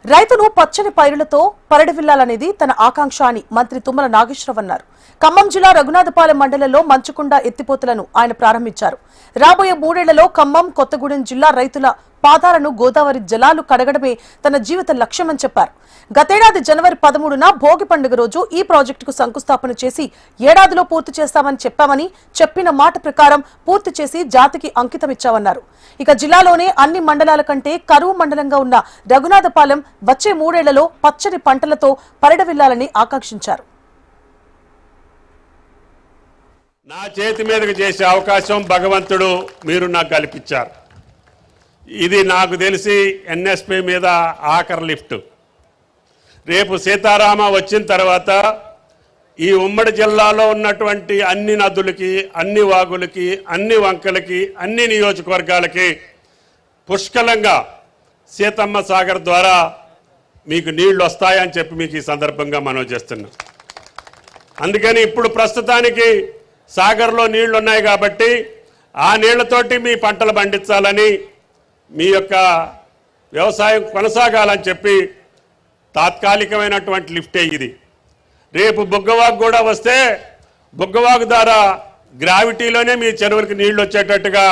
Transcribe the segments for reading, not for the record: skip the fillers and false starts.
రైతును పచ్చని పైరులతో పరిడవిల్లాలనేది తన ఆకాంక్ష అని మంత్రి తుమ్మల నాగేశ్వరరావు అన్నారు. ఖమ్మం జిల్లా రఘునాథపాలెం మండలంలో మంచుకొండ ఎత్తిపోతలను ఆయన ప్రారంభించారు. రాబోయే 3 ఏళ్లలో ఖమ్మం, కొత్తగూడెం జిల్లా రైతుల పాదాలను గోదావరి జలాలు కడగడమే తన జీవిత లక్ష్యమని చెప్పారు. గతేడాది జనవరి 13న భోగి పండుగ రోజు ఈ ప్రాజెక్టుకు శంకుస్థాపన చేసి ఏడాదిలో పూర్తి చేస్తామని చెప్పామని, చెప్పిన మాట ప్రకారం పూర్తి చేసి జాతికి అంకితమిచ్చామన్నారు. ఇక జిల్లాలోనే అన్ని మండలాల కంటే కరువు మండలంగా ఉన్న రఘునాథపాలెం వచ్చే 3 ఏళ్లలో పచ్చని పంటలతో పరిడవిల్లాలని ఆకాంక్షించారు. నా చేతి మీదకి చేసే అవకాశం భగవంతుడు మీరు నాకు కల్పించారు. ఇది నాకు తెలిసి ఎన్ఎస్పి మీద ఆఖరి లిఫ్ట్. రేపు సీతారామ వచ్చిన తర్వాత ఈ ఉమ్మడి జిల్లాలో ఉన్నటువంటి అన్ని నదులకి, అన్ని వాగులకి, అన్ని వంకలకి, అన్ని నియోజకవర్గాలకి పుష్కలంగా సీతమ్మ సాగర్ ద్వారా మీకు నీళ్లు వస్తాయని చెప్పి మీకు ఈ సందర్భంగా మనం చేస్తున్నాం. అందుకని ఇప్పుడు ప్రస్తుతానికి సాగర్లో నీళ్లు ఉన్నాయి కాబట్టి ఆ నీళ్లతోటి మీ పంటలు పండించాలని, మీ యొక్క వ్యవసాయం కొనసాగాలని చెప్పి తాత్కాలికమైనటువంటి లిఫ్టే ఇది. రేపు బుగ్గవాగు కూడా వస్తే బుగ్గవాగు ద్వారా గ్రావిటీలోనే మీ చెరువులకు నీళ్లు వచ్చేటట్టుగా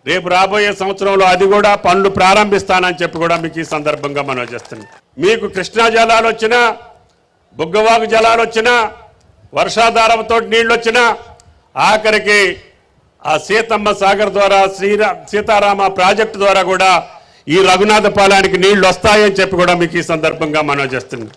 రేపు రాబోయే సంవత్సరంలో అది కూడా పనులు ప్రారంభిస్తానని చెప్పి కూడా మీకు ఈ సందర్భంగా మనం చేస్తున్నాం. మీకు కృష్ణా జలాలు వచ్చినా, బుగ్గవాగు జలాలు వచ్చినా, వర్షాధారంతో నీళ్ళు వచ్చినా ఆఖరికి ఆ సీతమ్మ సాగర్ ద్వారా సీతారామ ప్రాజెక్టు ద్వారా కూడా ఈ రఘునాథపాలెనికి నీళ్లు వస్తాయని చెప్పి కూడా మీకు ఈ సందర్భంగా మనం చేస్తున్నాం.